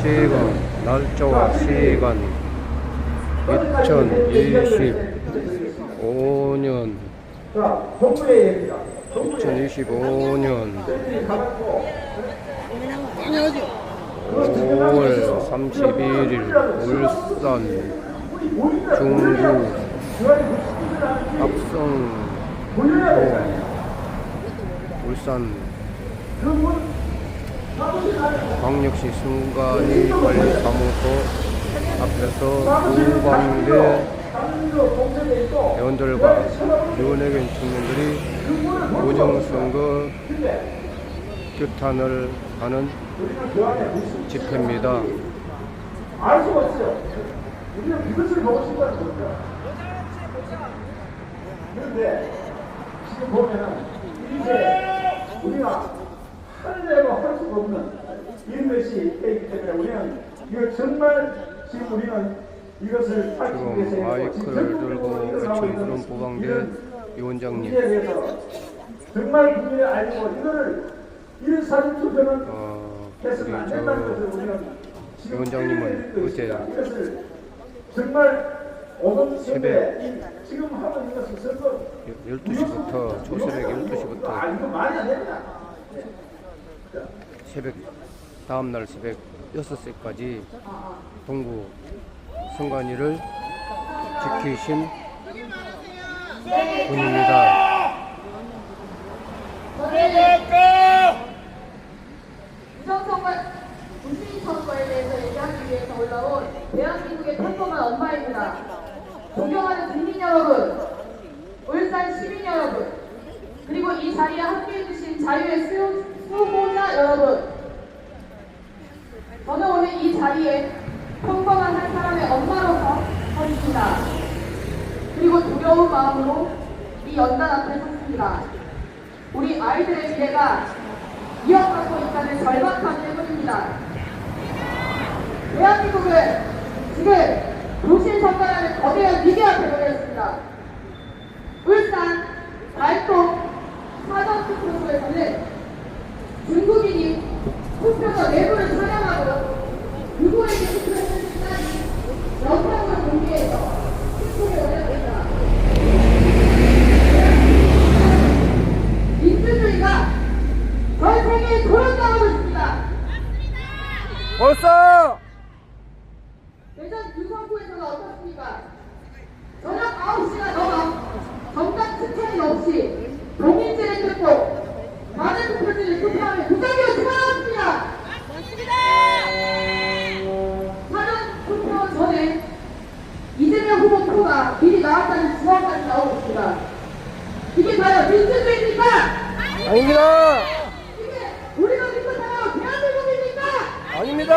시간, 날짜와 시간 2025년 2025년 5월 31일 울산 중구 합성공원 울산 광역시 순간이관리사무소 앞에서 우방대 회원들과 유은혜견 청년들이 부정선거 규탄을 하는 집회입니다. 알 수가 없어요. 우리는 이것을 보고 싶다는 겁니다. 그런데 지금 보면은 이제 우리가 할래로 할 수가 없는 이런 것이 있기 때문에 우리는 이거 정말 지금 우리는 이것을 밝히기 위해서 지금 마이크를 들고 외친 그런 보방대 위원장님 정말 국민이 알고 이거를 이런 사진 투표는 해서는 안 된다는 것을 우리는 위원장님은 어제 정말 새벽 지금 하는 이것은 선거 12시부터 초새벽 12시부터 이거 말이 안 됩니다. 다음날 새벽 6시까지 동구 선관위를 지키신 분입니다. 부수인선거에 대해서 얘기하기 위해서 올라온 대한민국의 평범한 엄마입니다. 존경하는 국민 여러분, 울산 시민 여러분, 그리고 이 자리에 함께해주신 자유의 수호자 여러분, 저는 오늘 이 자리에 평범한 한 사람의 엄마로서 서 있습니다. 그리고 두려운 마음으로 이 연단 앞에 섰습니다. 우리 아이들의 미래가 위협받고 있다는 절박함을 뿐입니다. 대한민국은 지금 도신선거라는 거대한 위기 앞에 놓여 있습니다. 울산, 달동, 사전투표소에서는 중국인이 투표소 내부를 촬영하고 누구에게 투표했는지까지 영상을 공개해서 투표에 올려드립니다. 민주주의가 전 세계에 도전당하고 있습니다. 벌써 대전 유성구에서는 어떻습니까? 저녁 9시가 넘어 정당 추천이 없이 동인지를 뜯고 많은 투표지를 투표하며 무작위로 집어넣었습니다. 사전 투표 전에 이재명 후보 표가 미리 나왔다는 지원까지 나오고 있습니다. 이게 과연 민주주의입니까? 아닙니다. 이게 우리가 믿고 살아온 대한민국입니까? 아닙니다.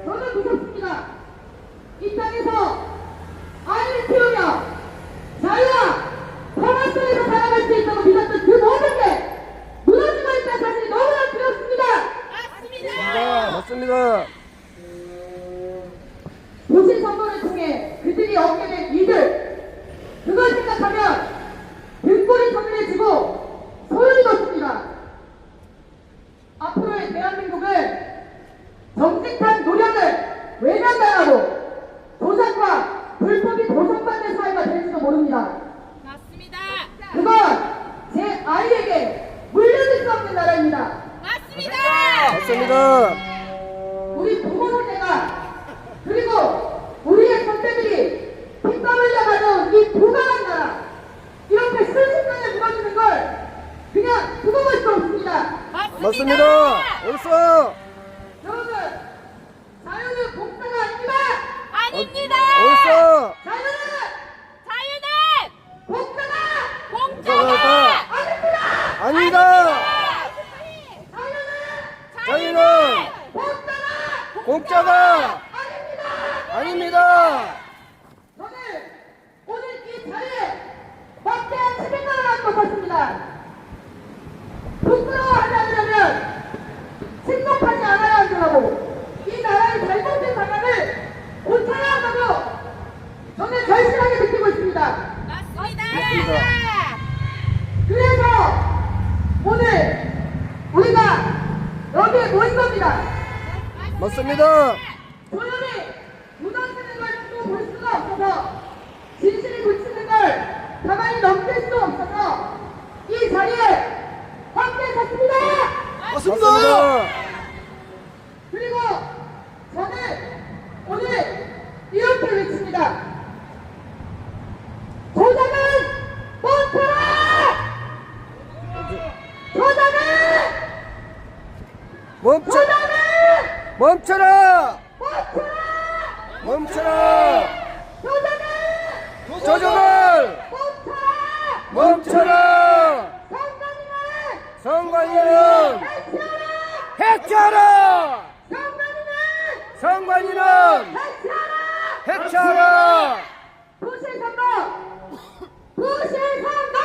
저는 무섭습니다. 이 땅에서 아이를 키우며 자유와 평화 속에서 살아갈 수 있다고 믿었던 그 모든 게 무너지고 있다는 사실이 너무나 두렵습니다. 맞습니다. 도시 선거를 통해 그들이 얻게 된 이득, 그걸 생각하면 등골이 서늘해지고 소름이 돋습니다. 앞으로의 대한민국은 정직한 노력을 외면당하고 도산과 불법이 도산받는 사회가 될지도 모릅니다. 맞습니다. 그건 제 아이에게 물려줄 수 없는 나라입니다. 맞습니다. 맞습니다. 우리 부모 세대가 그리고 우리의 선배들이 핏땀 흘려 가져온 이 부강한 나라, 이렇게 순식간에 무너지는 걸 그냥 두고 볼 수 없습니다. 맞습니다. 벌써 여러분, 자유는 공짜가 아닙니다. 아닙니다. 벌써 자유는 공짜가 공짜가 아닙니다. 아니다. 자유는 저희는 공짜가 공짜가 아닙니다. 저는 오늘 이 자리에 막대한 책임감을 안고 섰습니다. 부끄러워하지 않으려면 침묵하지 않아야 한다고, 이 나라의 잘못된 방향을 고쳐야 한다고 저는 절실하게 느끼고 있습니다. 맞습니다. 그래서 오늘 우리가 여기에 모인 겁니다. 맞습니다. 조용히 무너지는 걸 또 볼 수가 없어서 진실이 묻히는 걸 가만히 넘길 수 없어서 이 자리에 함께 섰습니다. 맞습니다. 그리고 저는 오늘 이렇게 외칩니다. 조작은 멈춰라! 조작은! 멈춰! 조작은! 멈춰라! 멈춰라! 멈춰라! 조작은! 조정을 멈춰라! 멈춰라! 선관위는 성관이는 해체하라! 선관위는 성관이는 해체하라! 부실선거! 부실선거!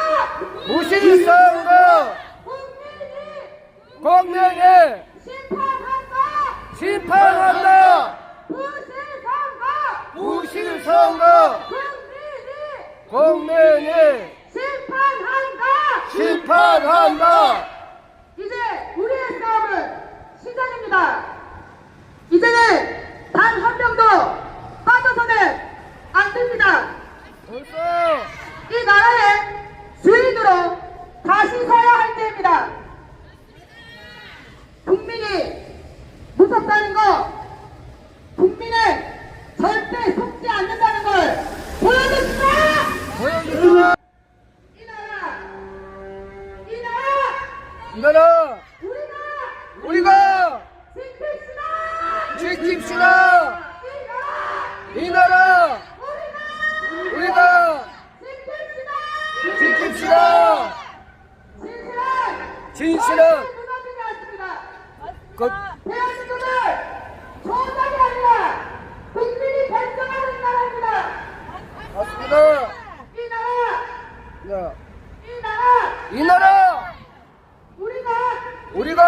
무실선거 국민이 국민이 심판한다! 심판한다! 부실선거! 무실선거 국민이 심판한다! 심판한다! 이제 우리의 싸움은 시작입니다. 이제는 단 한 명도 빠져서는 안 됩니다. 벌써 이 나라의 주인으로 다시 서야 할 때입니다. 국민이 무섭다는 거, 국민은 절대 속지 않는다는 걸 보여줬습니다. 보여주세요! 이 나라, 이 나라 우리가 지킵시다. 지킵시다! 이 나라 우리가 지킵시다! 진실은 무너지지 않습니다. 그 대한민국은 조작이 아니라 국민이 결정하는 나라입니다. 맞습니다. 이 나라, 야, 이 나라, 이 나라 우리가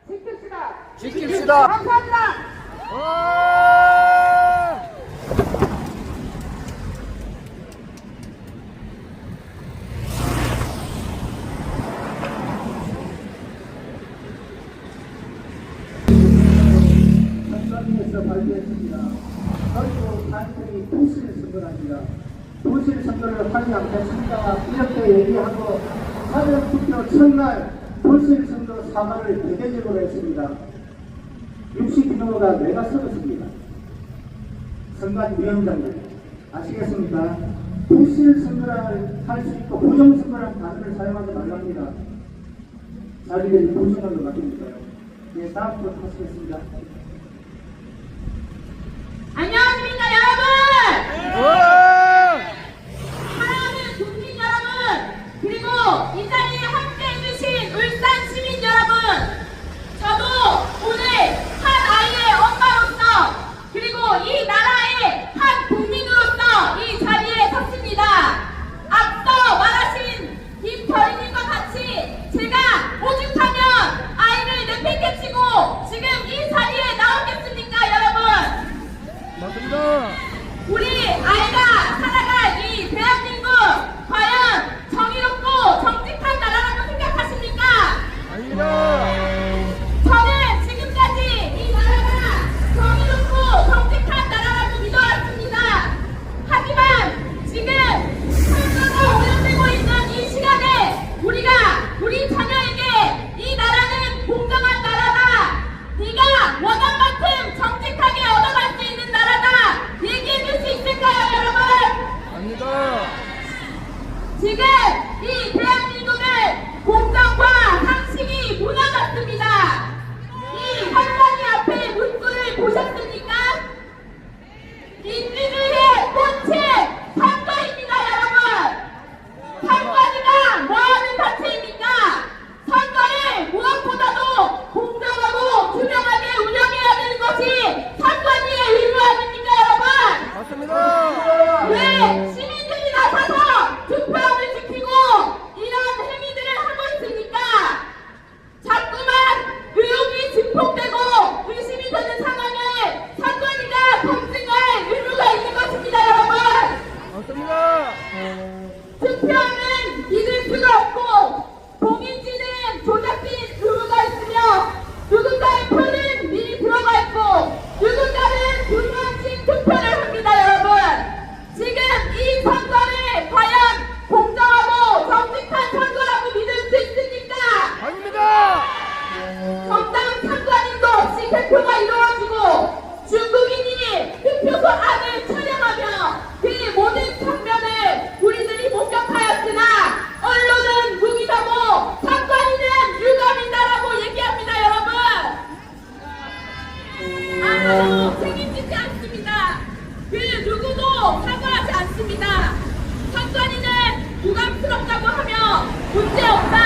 지킵시다. 지킵시다. 감사합니다. 아! 선관위에서 발표했습니다. 결국 단순히 부실 선거랍니다. 부실 선거를 하지 않겠습니다. 이렇게 얘기하고 사전 투표 첫날 부실 선거 사과를 대대적으로 했습니다. 60km가 내가 썩었습니다. 선관위원장님 아시겠습니까? 부실 선거를 할 수 있고 부정 선거라는 단어를 사용하지 말랍니다. 자기들이 부정한 것 같으니까요. 예, 다음부터 하시겠습니다. 안녕하십니까 여러분. 와! 사랑하는 국민 여러분, 그리고 이 자리에 함께해주신 울산 시민 여러분, 저도 오늘 한 아이의 엄마로서 그리고 이 나라의 한 국민으로서 이 자리에 섰습니다. 앞서 말하신 김별희님과 같이 제가 오죽하면 아이를 내팽개치고 지금 이 자리에 그 누구도 사과하지 않습니다. 선관위는 부담스럽다고 하며 문제없다.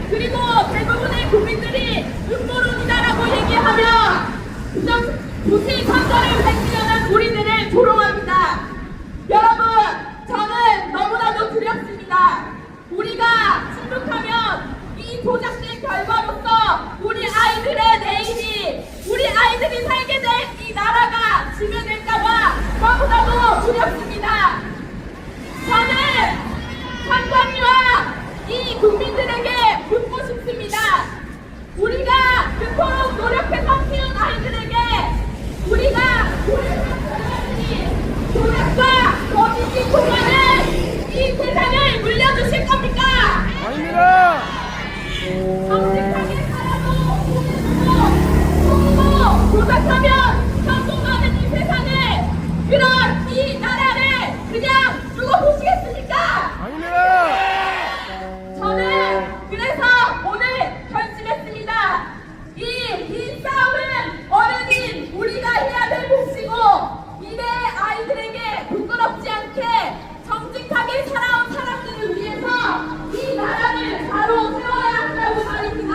그리고 대부분의 국민들이 음모론이다라고 얘기하며 부실 선거를 펼치려는 우리들을 조롱합니다. 여러분, 저는 너무나도 두렵습니다. 우리가 침묵하면 이 조작된 결과로서 우리 아이들의 내일이, 우리 아이들이 살게 될 이 나라가 지면될까봐 너무나도 두렵습니다. 저는 선관위와 이 국민들에게 묻고 싶습니다. 우리가 그토록 노력해서 키운 아이들에게 우리가 조작과 거짓이 통하는 이 세상을 물려주실 겁니까? 아닙니다. 정직하게 살아도 돈을 조작하면 성공하는 이 세상을, 그런 이 나라를 그냥 두고 보시겠습니까? 아닙니다. 저는 그래서 오늘 결심했습니다. 이 싸움은 어른인 우리가 해야 될 몫이고, 미래의 아이들에게 부끄럽지 않게 정직하게 살아온 사람들을 위해서 이 나라를 바로 세워야 한다고 말입니다.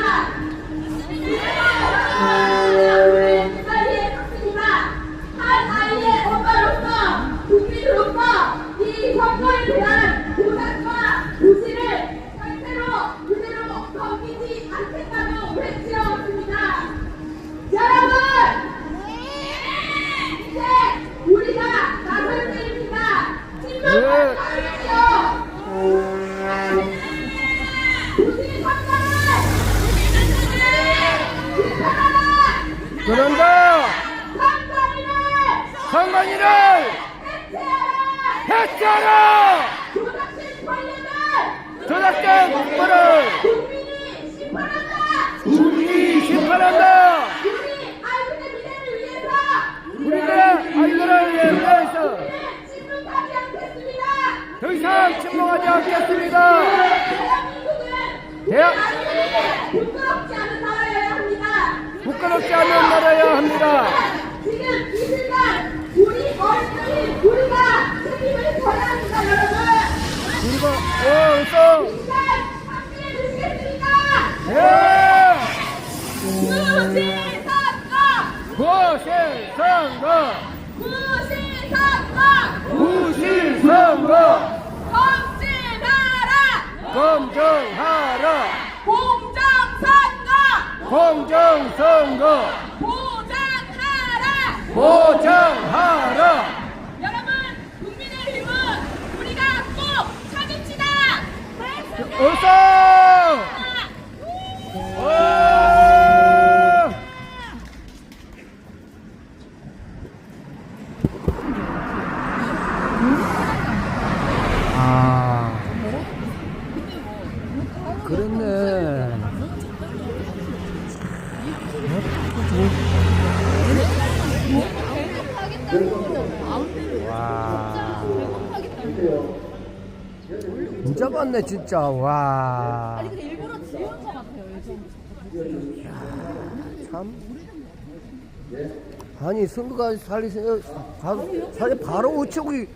이 자리에 섰습니다. 한 아이의 엄마로서, 국민으로서 이 선거에 대한 조작과 부실을 절대로 그대로 넘기지 않겠다고 외치었습니다. 여러분, 이제 우리가 나설 때입니다. 침묵을 가르치오. 부실 선거를 비판하라. 그런다. 선관위를 선관위를 해체하라. 조작된 권력을 조작된 국부를 국민이 심판한다. 국민이 심판한다. 우리 아이들의 미래를 위해서 우리들의 아이들을 위해서 우리는 침묵하지 않겠습니다. 더 이상 침묵하지 않겠습니다. 대한민국은 대한- 아이들에게 부끄럽지 않은 나라여야 합니다. 부끄럽지 않은 나라여야 합니다. 지금 이 순간 우리 어른들이 우리가 책임을 져야 합니다. 여러분, 그리고 어서 이 시간 함께해 주시겠습니까? 예 부실선거! 부실선거 부실선거! 부실선거 검증하라! 검증하라 공정선거! 공정선거 보장하라! 보장하라. 여러분, 국민의힘은 우리가 꼭 찾읍시다! 어서 아 그랬네. 와 진짜 많네 진짜. 와 일부러 지은 것 같아요, 요즘. 참. 아니 선거가 살리세요. 사실 바로 우체국이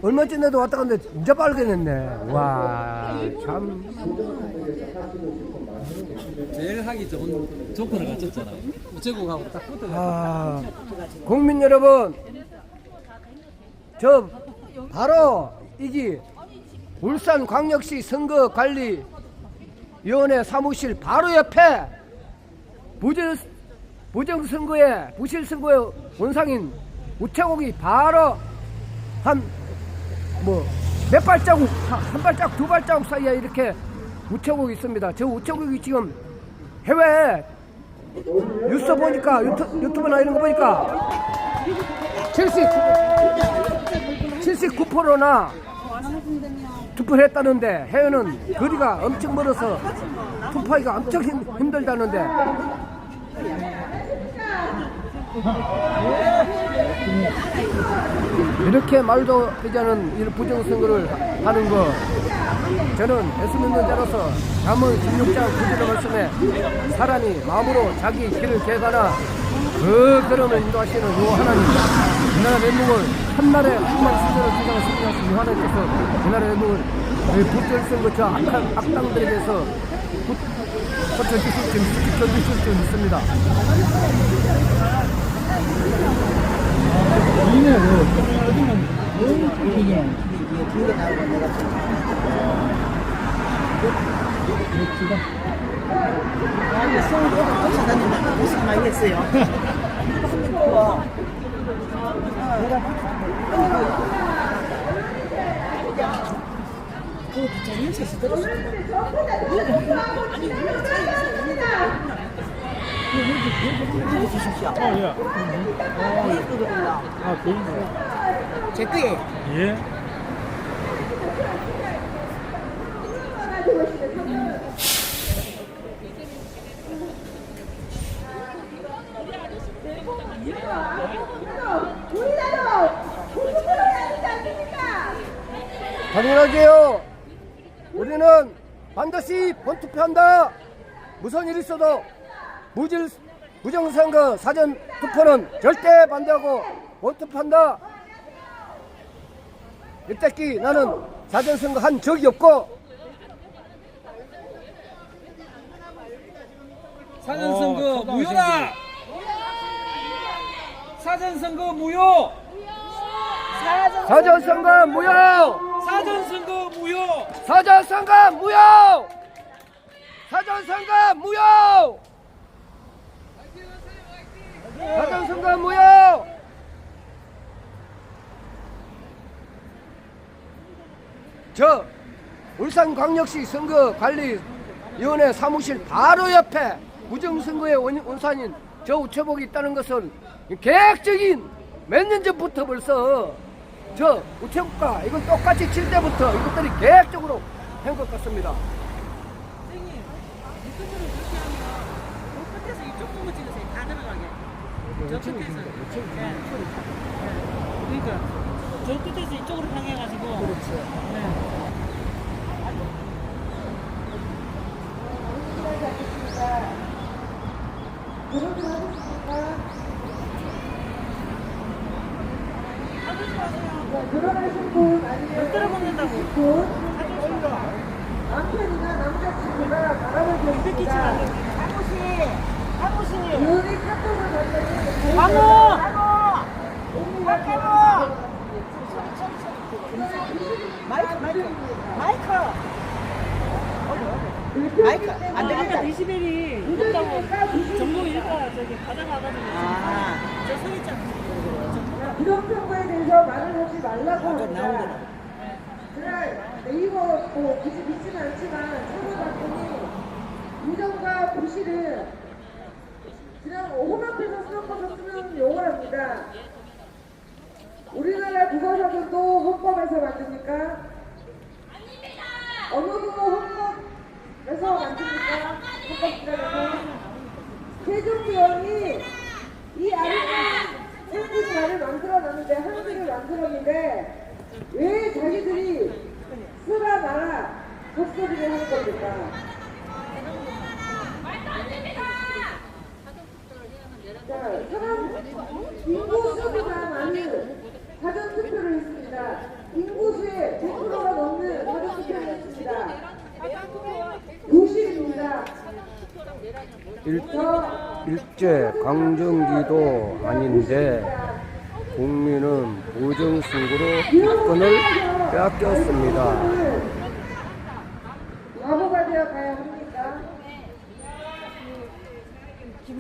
얼마 전에도 왔다 갔는데 진짜 빨개냈네. 와 참. 제일 하기 좋은 조건을 갖췄잖아요. 우체국하고 딱 붙어. 아, 국민 여러분, 저 바로 이게 울산광역시 선거관리위원회 사무실 바로 옆에 부정선거에 부실선거의 원상인 우체국이 바로 한 몇 발자국, 한 발자국, 두 발자국 사이에 이렇게 우체국이 있습니다. 저 우체국이 지금 해외 뉴스 보니까 유튜브나 이런 거 보니까 79%나 투표를 했다는데 해외는 거리가 엄청 멀어서 투표하기가 엄청 힘들다는데 이렇게 말도 되지 않은 이런 부정선거를 하는 거 저는 애쓰는 자로서 잠언 16장 9절의 말씀에 사람이 마음으로 자기 길을 개가나 그러면 인도하시는 요 하나님, 우리나라 내목을 한날에 한만 수제로 주장을 승리하신 이 하나님께서 우리나라 내목을 붙들쓴 것저 악한 악당들에 대해서 고쳐주실 줄 믿습니다. 무슨 많이 했어요. 그 부장님 셋이 들었어. 제 거에. 예. 당연하게요. 우리는 반드시 본투표한다. 무슨 일이 있어도 부정선거 사전 투표는 절대 반대하고 본투표한다. 이때끼 나는 사전선거 한 적이 없고 사전선거 무효다. 사전선거 무효. 사전선거 무효. 사전선거 무효. 사전선거 무효. 사전선거 무효. 사전선거 무효. 저 울산광역시 선거관리위원회 사무실 바로 옆에 부정선거의 원산인 저 우체국이 있다는 것은 계획적인 몇 년 전부터 벌써 저 우체국과 이건 똑같이 칠 때부터 이것들이 계획적으로 한 것 같습니다. 선생님, 유튜브를 그렇게 하면 저 끝에서 이쪽 보고 찍으세요. 다 들어가게. 저 끝에서. 네. 그러니까 저 끝에서 이쪽으로 향해가지고. 그렇죠. 네. 결혼하신 분 아니면 못 들어먹는다고. 분 남편이나 남자친구가 바람을 피웠습니다. 사무실. 의원이 카톡을 받더니 광호. 마이크 안 되니까 데시벨이 높다고 정보 일과 저기 가져가가지고 저 서있잖아. 이런 정보에 대해서 말을 하지 말라고 합니다. 그날 네이버 뭐 굳이 믿지는 않지만 찾아봤더니 우정과 부실은 그냥 홈앞에서 쓰는 것을 쓰면 욕을 합니다. 우리나라 국어사전도 헌법에서 만듭니까? 아닙니다. 언어도 헌법에서 만듭니까? 헌법기관에서 세종대왕이 이 아름다운 한국 말을 만들어놨는데 한글을 만들었는데 왜 자기들이 쓰라 마라 헛소리를 하는 겁니까? 자, 인구수보다 많은 사전투표를 했습니다. 인구수의 100%가 넘는 사전투표를 했습니다. 도시입니다. 일제 강점기도 아닌데 국민은 부정선거로 특권을 빼앗겼습니다. 바보가 되어 가야 합니까?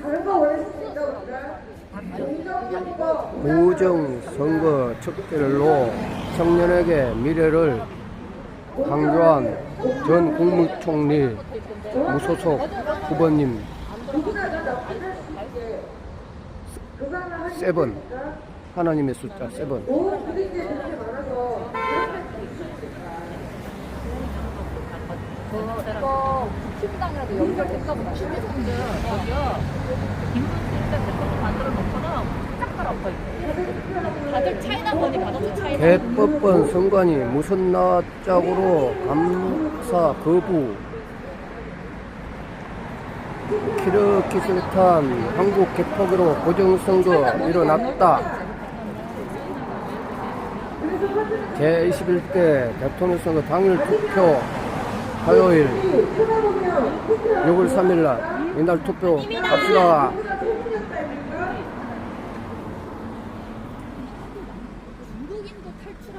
다른 거 원했습니까 우리가? 부정선거 척결로 청년에게 미래를 강조한 전 국무총리 무소속 후보님 누구나 다 나쁘할 수 있게 그거는 하지 세븐 않습니까? 하나님의 숫자 세븐. 오, 그런 게 그렇게 많아서 이거 국힘당이라도 연결될까 보다. 심리성들 저기요. 김문수 일단 대통령 만들어 놓거나 짝가라 없어. 다들 차이나 보니 받아서 차이나. 대법원 선관위 무슨 나짝으로 감사 거부 키르기스스탄 한국 개포기로 보정선거 일어났다. 제21대 대통령 선거 당일 투표 화요일 6월 3일날 이날 투표 합시다.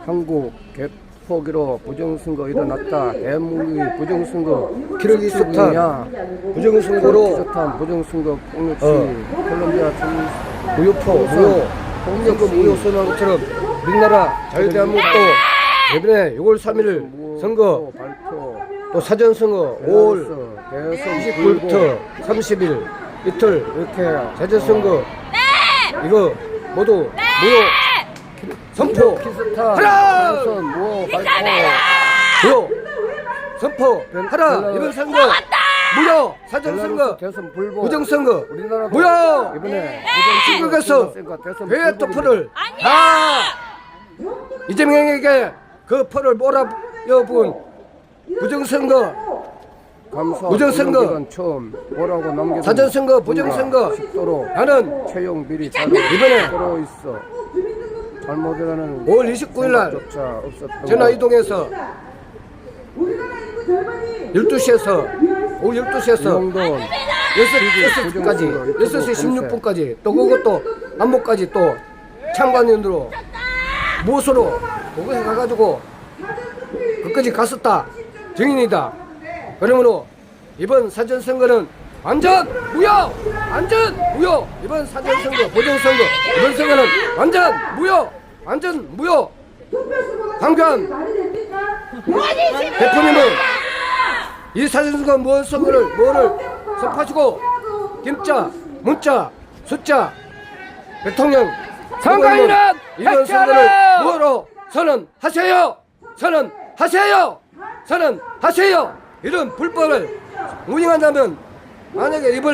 한국 개포기로 부정선거 일어났다. 대한민국이 부정선거 키르기스스탄 부정선거로 키르기스스탄 부정선거 폭력시 콜롬비아 무효 선거 무효 선언처럼 우리나라 자유대한민국도 이번에 6월 3일 선거 발표 또 사전선거 5월 대선 29일부터 30일 이틀 이렇게 사전선거 이거 모두 무효 선포 키스탄 하라! 대선 무효 발표 무효 선포 하라. 이번 선거 무효 사전선거 대선 불복 부정선거 우리나라도 무효 이번에 중국에서 대선 회의 또 불복인데 표를 다 이재명에게 그 표를 몰아여본 부정선거 감사 부정선거. 운동기간 처음 뭐라고 남겨둔 사전선거 부정선거 식도로 나는 채용 비리 이번에 들어 있어 잘못이라는 5월 29일 날 조차 없었던 전화 이동해서 우리나라 인구 절반이 12시에서 오후 12시에서 이용돈 6시까지 6시 16분까지 또 그것도 안목까지 또 참관인으로 모소로 거기서 가가지고 끝까지 갔었다 증인이다. 그러므로 이번 사전선거는 완전 무효 이번 사전선거 보정선거 이번 선거는 완전 무효 황교안 대표님은 이 사전선거 무엇 선거를 선포하시고 김자 문자 숫자 대통령 선거인은 이번 선거를 무효로 선언하세요. 이런 불법을 운영한다면 만약에 이거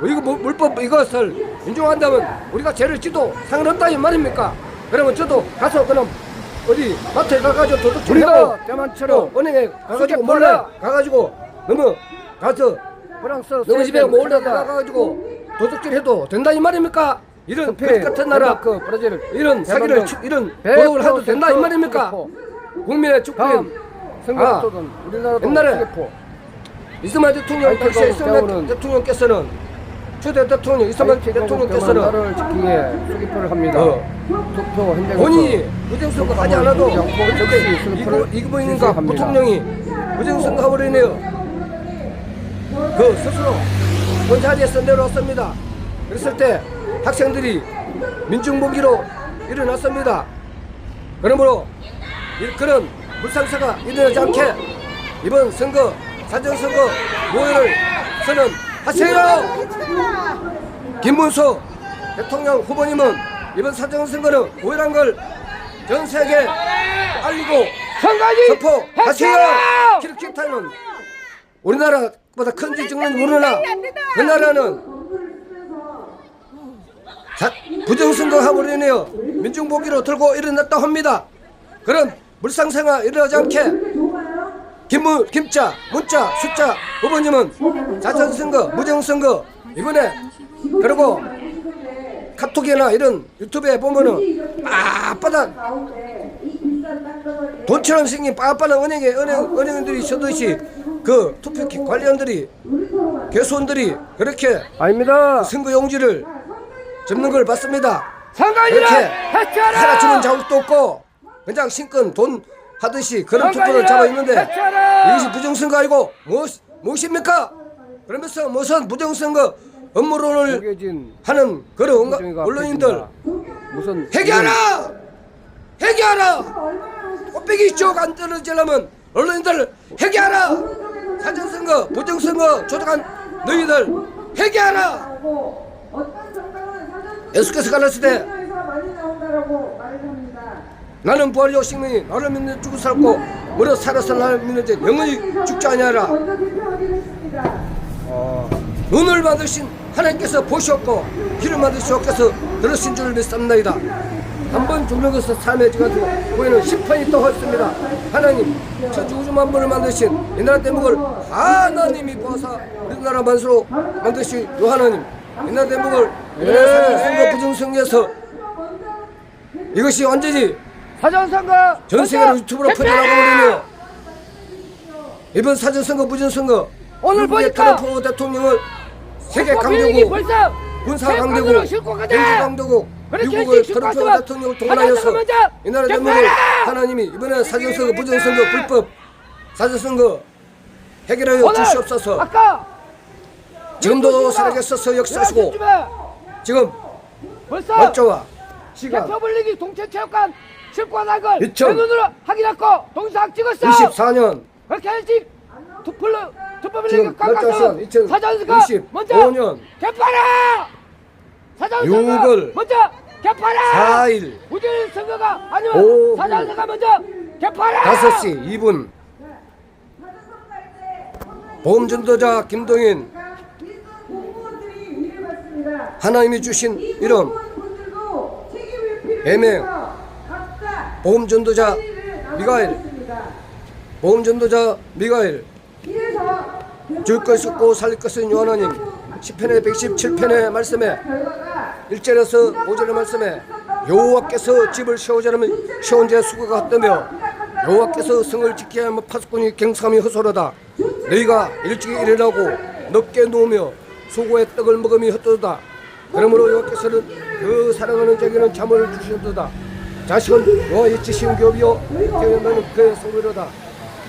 물법 이것을 인정한다면 우리가 죄를 지도 상관없다 이 말입니까? 그러면 저도 가서 그럼 어디 마트에 가가지고 도둑질하고 우리가 때만처럼 은행에 가가지고 몰래 가가지고 너무 가서 프랑스 너무 집에 몰래 가가지고 도둑질해도 된다 이 말입니까? 이런 그 같은 나라 그 브라질 이런 사기를 이런 도둑을 해도 된다 이 말입니까? 국민의 축복인 선거 또는 우리나라도 옛날에 시계포. 이스마일 대통령 당시에 이스마일 대통령께서는 초대 대통령 이스마일 대통령께서는 나라를 지키기 위해 수기표를 합니다. 투표 현장에서 본인이 부정선거 하지 않아도 수기표를 이기부인인가 실시합니다. 부통령이 부정선거 하버리네요. 그 스스로 본자리에서 내려왔습니다. 그랬을 때 학생들이 민중봉기로 일어났습니다. 그러므로 그런 불상사가 일어나지 않게 이번 선거 사전선거 무효를 선언하세요. 김문수 대통령 후보님은 이번 사전선거는 무효란 걸 전 세계에 알리고 선포하세요. 키르키스탄은 우리나라보다 큰지 증은 모르나 그 나라는 부정선거 하고 있네요. 민중복귀로 들고 일어났다 합니다. 그런 물상생활 일어나지 않게 김자, 문자, 숫자 후보님은 사전선거, 무정선거 이번에 그리고 카톡이나 이런 유튜브에 보면은 빳빳한 돈처럼 생긴 빳빳한 은행들이 서듯이 그 투표 관리원들이 교수원들이 그렇게 아닙니다. 선거 용지를 접는 걸 봤습니다. 선거인은 이렇게 해체하라! 하나 주는 자국도 없고 그냥 신권 돈 하듯이 그런 투표를 잡아 있는데 이것이 부정선거 아니고 무엇입니까? 그러면서 무슨 부정선거 업무론을 공개진 하는 그런 공정위가 언론인들 무슨 해결하라 꽃배기 쪽 안 떨어지려면 언론인들 해결하라. 사전선거 부정선거 조작한 너희들 해결하라. 예수께서 가르칠 때 나는 부활요 생명이 나를 믿는 죽을 살고 무려 살아서 나를 믿는 자 영원히 죽지 아니하라. 눈을 만드신 하나님께서 보셨고 귀를 만드신 주께서 들으신 줄 믿습니다. 한번 죽는 것은 삶의 지가지고 후에는 심판이 또 있습니다. 하나님 천지 우주 만물을 만드신 이 나라 대목을 하나님이 보아사 우리나라 만수로 만드시 요 하나님 옛날 대목을 이번에 사전선거 부정선거에서 이것이 완전히 사전선거 전 세계로 유튜브로 퍼져나가고 있네요. 이번 사전선거 부정선거 오늘 미국의 보니까 트럼프 대통령을 세계 비행기 강대국 벌써 군사 세관으로 강대국 싣고 가자. 경제 강대국 그렇게 미국의 일찍 싣고 트럼프 갔으면 대통령을 동원하여서 사전선거 먼저 이 나라 대목을 격파하라! 하나님이 이번에 사전선거 부정선거 불법 사전선거 해결하여 오늘 주시옵소서. 아까 지금도 살아계셔서 역사하시고 지금 벌써 날짜와 시간 대표불리기 동체체육관 실권한 걸 2000 내 눈으로 확인했고 동상 찍었어. 24년 그렇게 일찍 투표불리기 지금 날짜 시간 깎아서 사전선거 2025년 먼저 개파라. 사전선거 6월 먼저 개파라. 4일 부정선거가 아니면 오후 사전선거 먼저 개파라. 5시 2분 보험전도자 김동인 하나님이 주신 이름 예명 보험전도자 미가엘 보험전도자 미가엘 줄 것 있고 살릴 것은 요하나님 10편의 117편의 말씀에 1절에서 5절의 말씀에 여호와께서 집을 세우자면 세운 자 수고가 헛되며 여호와께서 성을 지켜야 하면 파수꾼이 갱상함이 허소로다. 너희가 일찍 일어나고 늦게 누우며 수고의 떡을 먹음이 헛되도다. 그러므로 여호와께서는 그 사랑하는 자에게는 잠을 주시도다. 자식은 여호와의 지신 교비요 태어나는 그의 성비로다.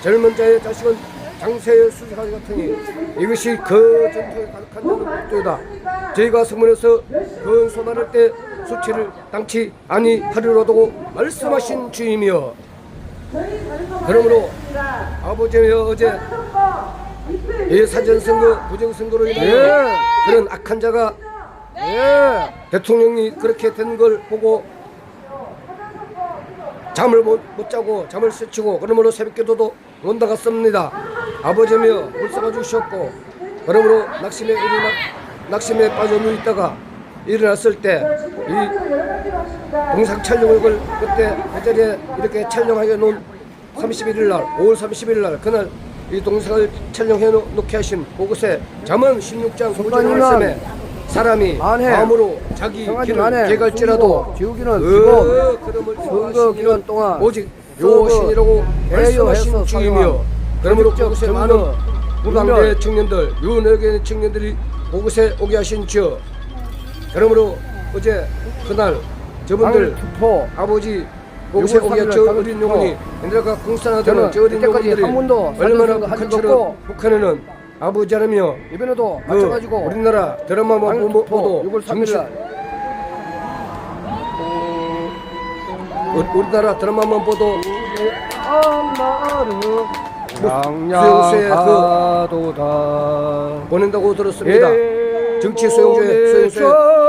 젊은 자의 자식은 장세의 수직하기 같으니 이것이 그 전통에 가득한 자는 복도이다. 저희가 성문에서 근소 말할 때 수치를 당치 아니하리로도 말씀하신 주님이여. 그러므로 아버지여 어제 이 사전선거 부정선거로 인하여 그런 악한 자가 대통령이 그렇게 된 걸 보고 잠을 못 자고 잠을 설치고 그러므로 새벽기도도 못 나갔습니다. 아버지며 불쌍해 주셨고 그러므로 낙심에 빠져 누있다가 일어났을 때 이 동상 촬영을 그때 그 자리에 이렇게 촬영하게 놓은 31일 날 5월 31일 날 그날 이 동상을 촬영해 놓게 하신 그곳에 잠언 16장 9절 말씀에 사람이 마음으로 자기 길을 개갈지라도 지우기는 그름을 선거 기간 동안 오직 여호와신이라고 말씀하신 주이며 그러므로 그곳에 많은 무당대 청년들 유너게 청년들이 그곳에 오게 하신 주 그러므로 어제 그날 저분들 아버지 그곳에 오게 저 어린 영혼이 내가 공산화되는 저 어린 영혼들이 얼마나 북한처럼 북한에는 아버지 하나며 이번에도 그 마찬가지고 우리나라 드라마만 보도 6월 3일 우리나라 드라마만 보도 수용소에 보낸다고 들었습니다. 정치 수용소에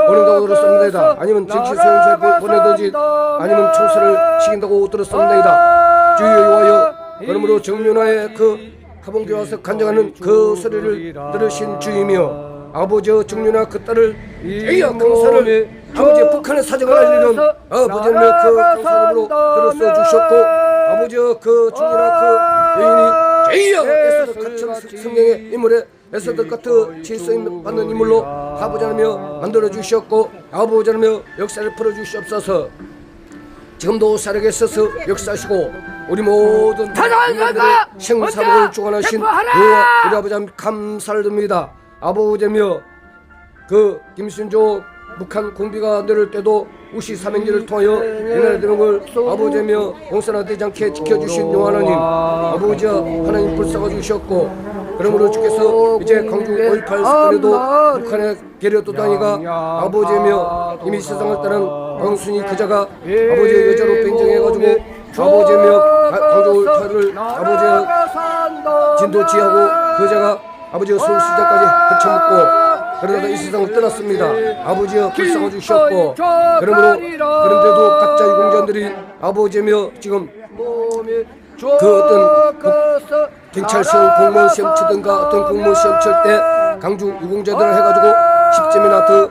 보낸다고 들었습니다. 아니면 정치 수용소에 보내든지 아니면 총선을 시킨다고 들었습니다. 주여 여호와여 그러므로 정윤화의 그 가봉교회 와서 간증하는 그 소리를 들으신 주이며 아버지여 정윤화 그 딸을 제이야 강사를 아버지의 북한의 사정을 알리는 아버지는 그 강사님으로 들어서 주셨고 아버지여 그 정윤화 그 여인이 제이야 에서도 같은 성경의 인물에 에서도 같은 질서임 받는 인물로 아버지하며 만들어 주셨고 아버지하며 역사를 풀어 주시옵소서. 지금도 살아계셔서 역사하시고 우리 모든 인간들의 생사복을 주관하신 여호와 우리 아버지 감사를 드립니다. 아버지며 그 김순조 북한 공비가 내릴 때도 우시 삼행기를 통하여 이날의 대목을 아버지며 공산화되지 않게 지켜주신 여호와 하나님 아버지와 하나님 불쌍해 주셨고 그러므로 주께서 이제 강주 5.18 사건에도 북한의 게려도다니가 아버지며 이미 세상을 떠난 광순이 그자가 아버지의 여자로 변정해가지고 아버지며 강주 5.18을 아버지의 진도지하고 그자가 아버지의 서울시장까지 헤쳐먹고 그러다가 이 세상을 떠났습니다. 아버지여 불쌍해 주셨고 그러므로 그런데도 가짜 유공자들이 아버지며 지금 그 어떤 경찰서 공무원 시험 치든가 어떤 공무원 시험 칠 때 강주 유공자들을 해가지고 10점이나 더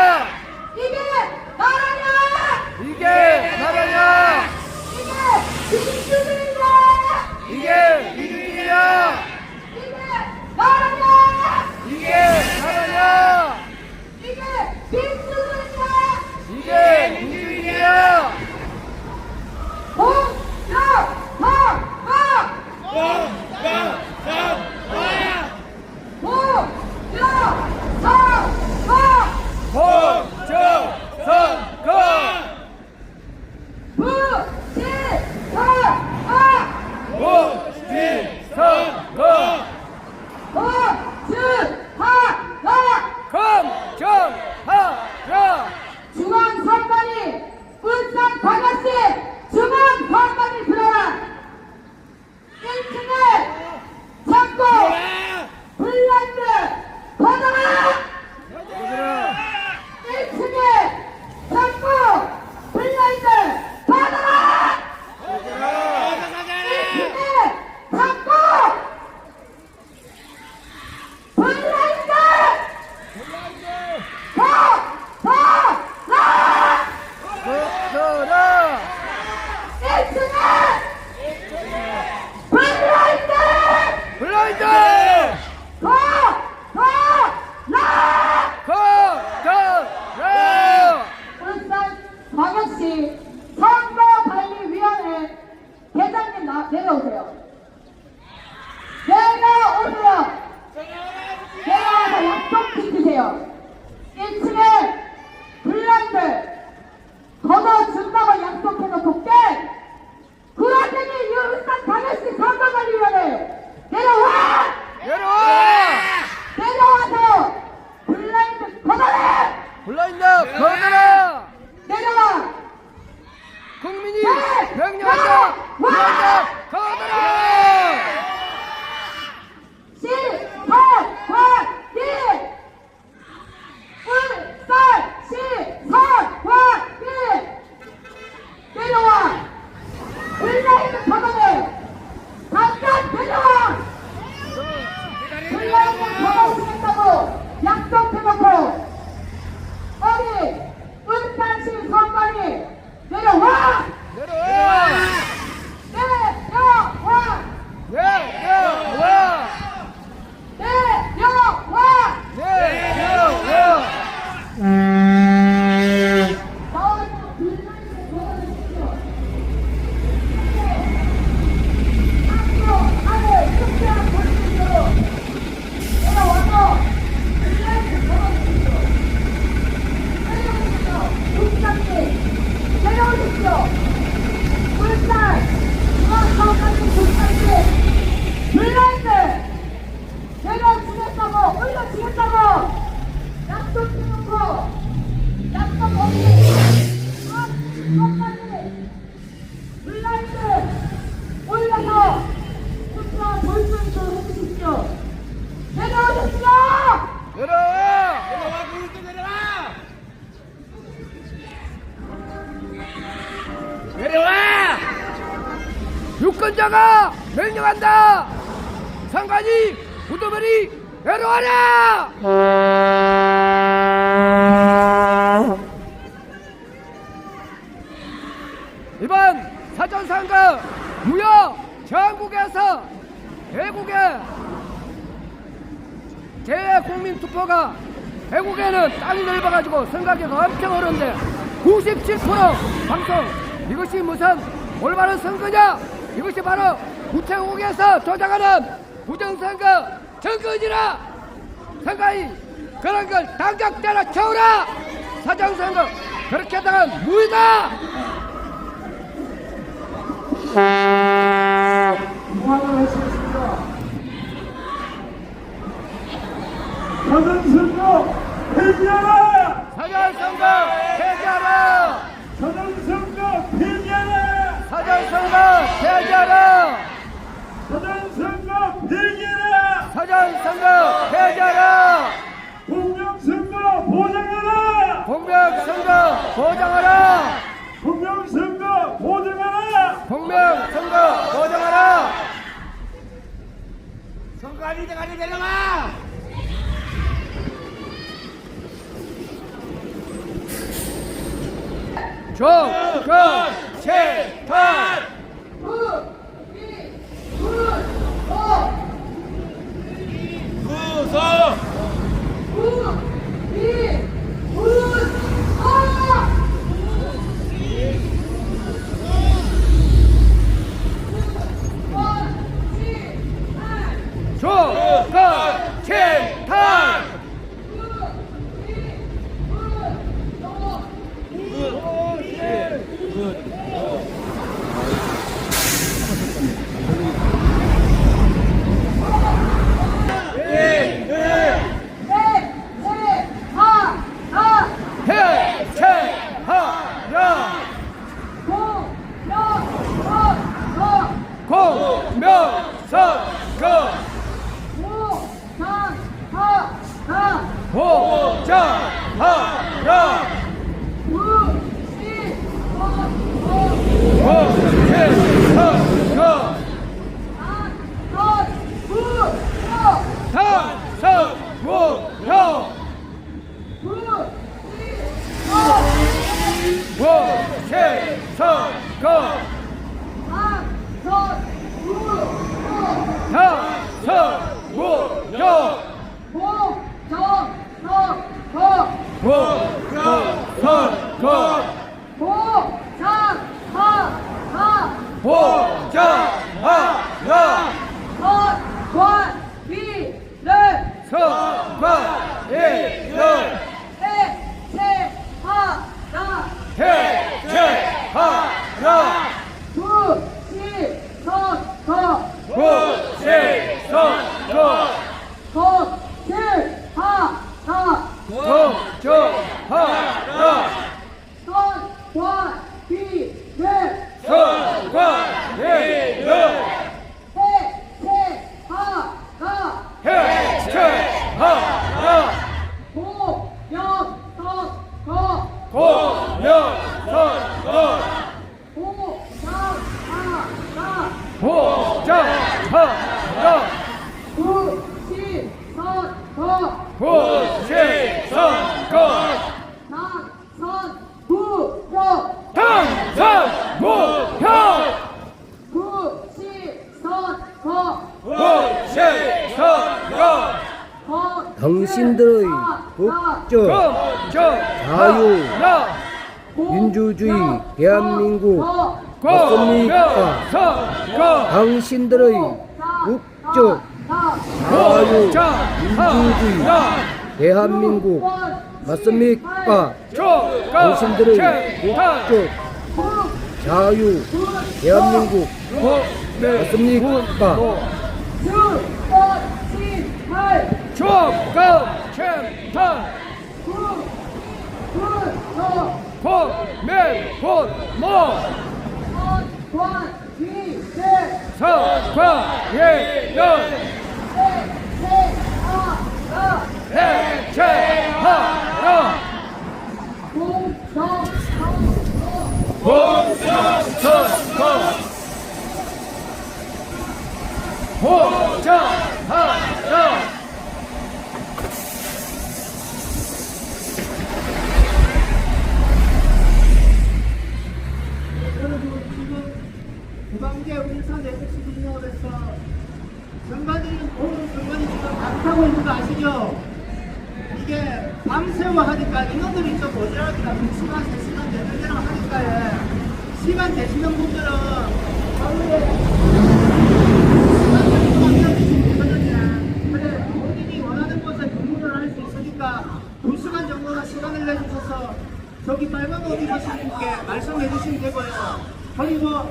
주권자가 명령한다. 상관이 우두머리 내려와라. 이번 사전선거 무효 전국에서 대국의 재국민투표가 대국에는 땅이 넓어가지고 선거기가 엄청 어려운데 97% 방송. 이것이 무슨 올바른 선거냐? 이것이 바로 우체국에서 조작하는 부정선거 증거지라. 선거이 그런 걸 당장 때려쳐오라. 사전선거 그렇게 하다간 무효다. 무한을 하시겠습니다. 사전선거 폐지하라! 사전선거 폐지하라. 사전선거 폐지하라! 사전선거 폐지하라. 사전선거 폐지하라! 사전선거 폐지하라. 공정선거 보장하라! 공명선거 보장하라. 공정선거 보장하라! 공명선거 보장하라. 선거관리 대가리 내려가. 조건체탄 조건체탄 해체하라. 공명선거 보장하라. 공명선거 당선무효. 보궐선거 당선무효. 보궐선거 보장하라. 선관위를 해체하라. 부실선거 도정하라. 선관위를 해체하라. 공명선거 보장하라. 부실선거 당선무효. 부실선거 당신들의 국적 자유 민주주의 대한민국 맞습니까? 당신들의 국적 자유 민주주의 대한민국 맞습니까? 당신들의 국적 자유 대한민국 맞습니까? 조건체탄 공명분모 선관위는 해체하라. 공정선거 2시간, 3시간 내려내려 하니까요. 시간 되시는 분들은 하루에 시간 정도만 주시면 되거든요. 그래, 본인이 원하는 곳에 근무를 할 수 있으니까 2시간 정도는 시간을 내주셔서 저기 빨간 옷 입으신 분께 말씀해 주시면 되고요. 그리고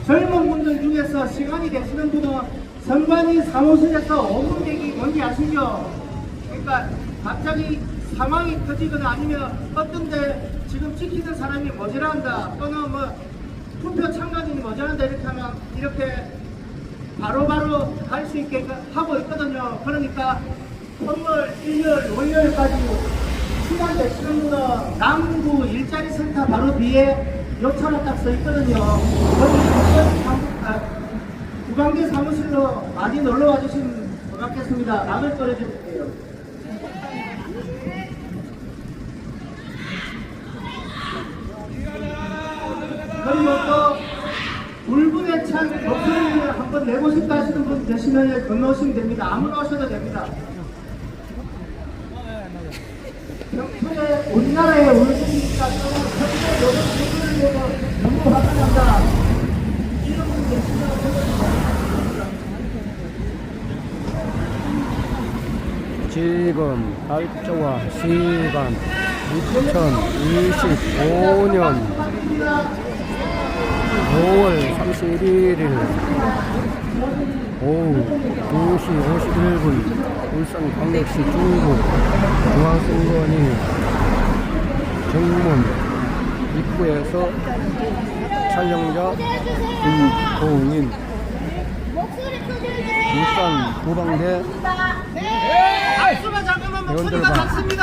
젊은 분들 중에서 시간이 되시는 분은 선관위 사무실에서 5분 대기 뭔지 아시죠? 그러니까 갑자기 상황이 터지거나 아니면 어떤 데 지금 지키는 사람이 모자란다 또는 뭐 투표 참가진이 모자란다 이렇게 하면 이렇게 바로바로 갈 수 있게 하고 있거든요. 그러니까 토요일, 일요일, 월요일까지 시간 되시는 분은 남구 일자리 센터 바로 뒤에 역차로 딱 서 있거든요. 구강대 사무실로 많이 놀러 와주시면 고맙겠습니다. 막을 떨어주세요. 그리고 또 울분에 찬 목소리를 한번 내고 싶다 하시는 분 계시면 건너오시면 됩니다. 아무나 오셔도 됩니다. 평소에 우리나라에 울분이니까 평소에 여러 분들을 위해서 너무 화가 난다. 이런 분 계시면 지금 날짜와 시간 2025년 5월 31일 오후 2시 51분 울산광역시 중구 중앙선관위 정문 입구에서 촬영자 김동인 울산 구방대 박수만 잡으면 목소리가 작습니다.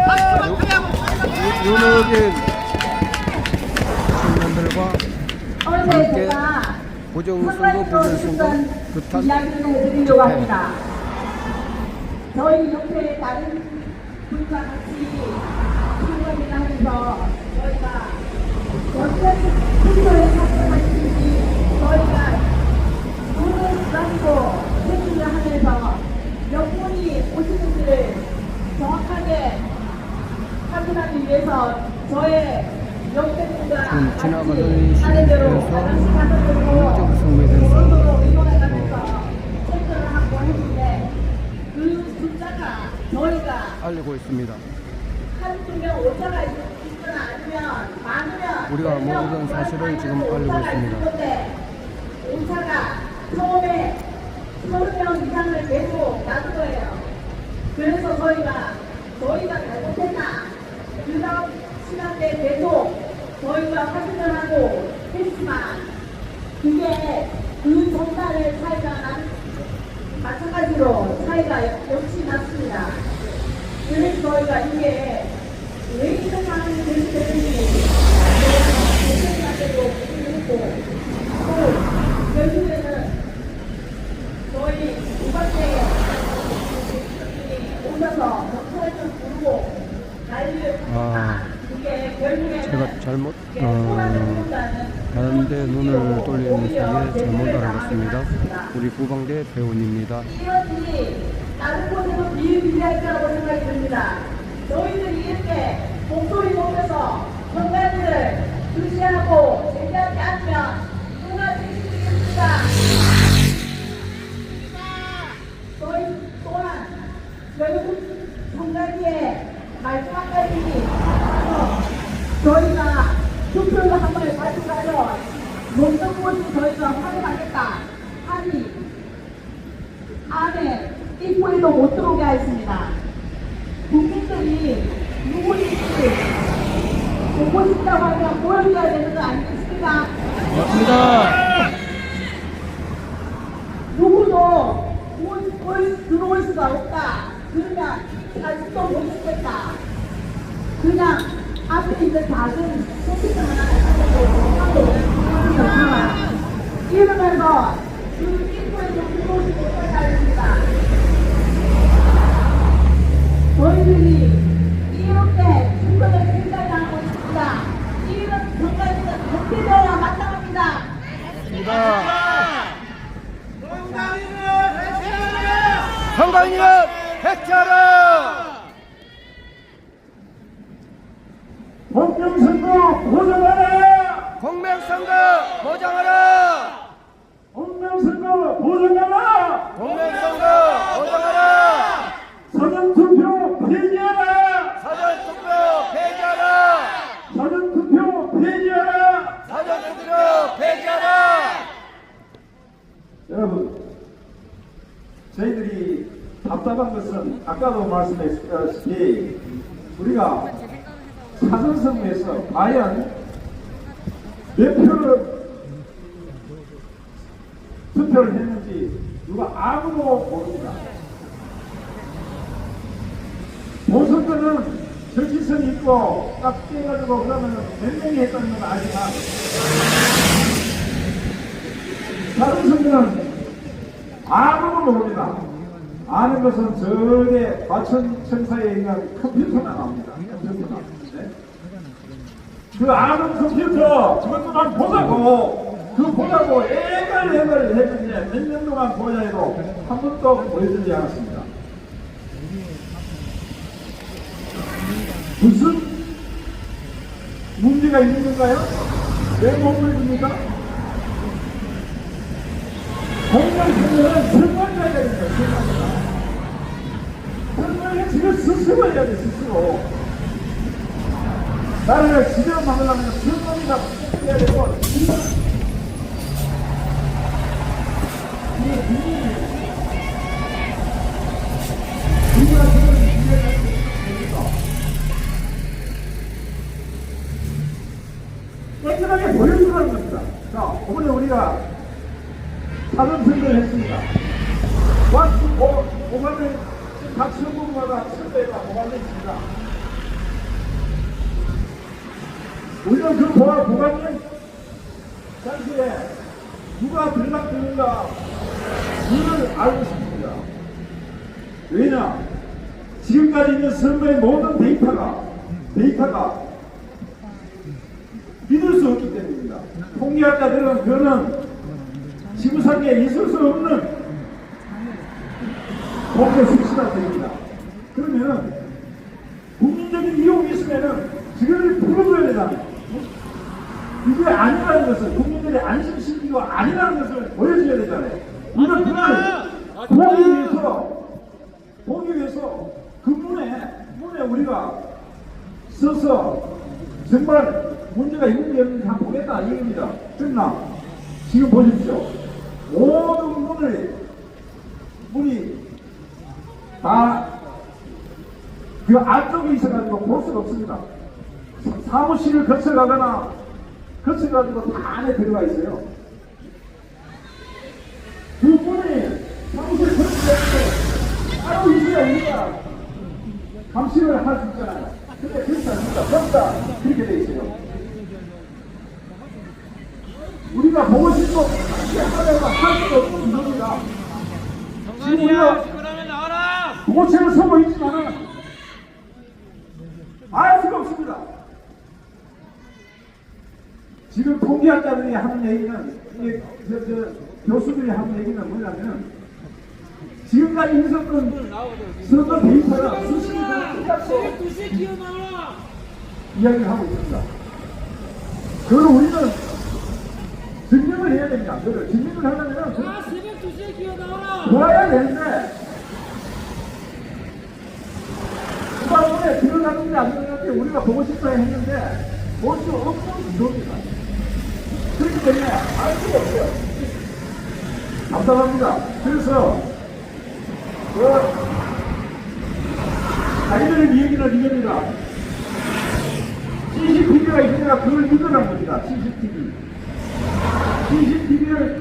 박수만 그래야 목소리가 윤호진 청년들과 함께 부정선거 부정선거 규탄 이야기를 해드리려고 합니다. 저희 옆에 다른 분과 같이 출근을 하면서 저희가 어떤 투표에 참여하시는지 저희가 돈을 가지고 체크를 하면서 몇 분이 오시는지를 정확하게 확인하기 위해서 저의 옆에분과 같이 지나가는 하는 대로 시간에서 하나씩 하는 대로 정성에 대해서 서로 의논해가면서 체크를 하고 했는데 그 숫자가 저희가 알리고 있습니다. 한두 명 오차가 있거나 아니면 많으면 우리가 모르던 사실을 지금 알리고 있습니다. 오차가 처음에 30명 이상을 계속 놔둔 거예요. 그래서 저희가 잘못했나 그 다음 시간대 계속 저희가 확인을 하고 했지만 그게 그 전날의 차이가 마찬가지로 차이가 역시 났습니다. 그래서 저희가 이게 왜 이런 상황이 되는지 대표님한테도 문의했고 또 결국에는 저희 우박대 오셔서 목소리 좀 부르고 난리를 그게 결국에는 제가 잘못 다른데 눈을 돌리는 사이에 잘못 알아봤습니다. 우리 구방대 배원입니다. 이것이 다른 곳에도 비일비재할 거라고 생각이 듭니다. 저희들이 이렇게 목소리 높여서 건강들을 주시하고 제기하지 않으면 누가 책임지겠습니까? 저희 또한 결국 정관위에 말씀 한 가지 저희가 투표를 한 번에 가져가서 모든 것을 저희가 확인하겠다 하니 안에 입구에도 못 들어오게 하였습니다. 국민들이 누구인지 보고 싶다고 하면 보여줘야 되는 거 아니겠습니까? 맞습니다. 누구도 들어올 수가 없다. 그러면 갈 수도 못 있겠다. 그냥 앞에 있는 작은 소식을 하나 하고 이러면서 그 입구에도 들어오지 못하게 하였습니다. 저희들이 이렇게 중간에 생각하고 있습니다. 이런 정가지는 적대되어야 마땅합니다. 선관위를 해체하라! 목표 공명선거 보장하라! 공명선거 보장하라! 공명선거 보장하라! 공명선거 보장하라! 사전투표 폐지하라! 사전투표 폐지하라! 사전투표 폐지하라! 사전투표 폐지하라! 여러분, 저희들이 답답한 것은 아까도 말씀했다시피 우리가 사전선거에서 과연 몇 표를 투표를 했는지 누가 아무도 모릅니다. 보선거는 정치성이 있고 딱 떼가지고 그러면 몇 명이 했다는 건 알지만 사전선거는 아무도 모릅니다. 아는 것은 저게 과천청사에 있는 컴퓨터가 나옵니다. 컴퓨터가 나오는데 그 아는 컴퓨터 그것도만 보자고 그 보자고 애걸 했는데 몇 년 동안 보자 해도 한 번도 보여주지 않았습니다. 무슨 문제가 있는 건가요? 왜 못 보여줍니까? 공명선거는 선거해야 됩니다. 선거를 지금 스스로 해야 돼, 스스로. 나라를 지대로 만들려면 선거가 해야 되고, 깨끗하게 보여주라는 겁니다. 자, 오늘 우리가 사전선거를 했습니다. 보관을 각 선거마다 선거에다 보관을 했습니다. 우리는 그 보관을 당시에 누가 들락드는가 이를 알고 싶습니다. 왜냐? 지금까지 있는 선거의 모든 데이터가 믿을 수 없기 때문입니다. 통계학자들은 그거는 지구상에 있을 수 없는 통계 수치가 됩니다. 그러면은 국민적인 이용이 있으면은 그거를 풀어줘야 되잖아요. 이게 아니라는 것을 국민들의 안심시키고 아니라는 것을 보여줘야 되잖아요. 우리는 그걸 보기 위해서 그 문에 우리가 써서 정말 문제가 있는지 없는지 한번 보겠다 이겁니다. 그러나 지금 보십시오. 모든 문이 다 그 안쪽에 있어가지고 볼 수가 없습니다. 사무실을 거쳐가지고 다 안에 들어가 있어요. 그 문이 사무실 거쳐가지고 따로 있어야 우리가 감시를 할 수 있잖아요. 근데 그렇지 않습니다. 전부 다 그렇게 돼 있어요. 우리가 보고 싶고 하다가 할 수가 없는 구조입니다. 지금 우리가 도체를 서고 있지만은 알 수가 없습니다. 지금 통계학자들이 하는 얘기는 교수들이 하는 얘기는 뭐냐면 지금까지 있었던 선거 데이터가 수십이 똑같이 이야기를 하고 있습니다. 그걸 우리는 증명을 해야 됩니다. 그걸 증명을 하려면 새벽 2시에 기어 나와라. 좋아야 되는데 후반부에 들어갔는지 안 들어갔는지 우리가 보고 싶어 했는데 볼 수 없는 구조입니다. 그렇기 때문에 알 수가 없어요. 답답합니다. 그래서 자기들의 얘기는 이겁니다. CCTV가 있으니까 그걸 믿으라는 겁니다. CCTV를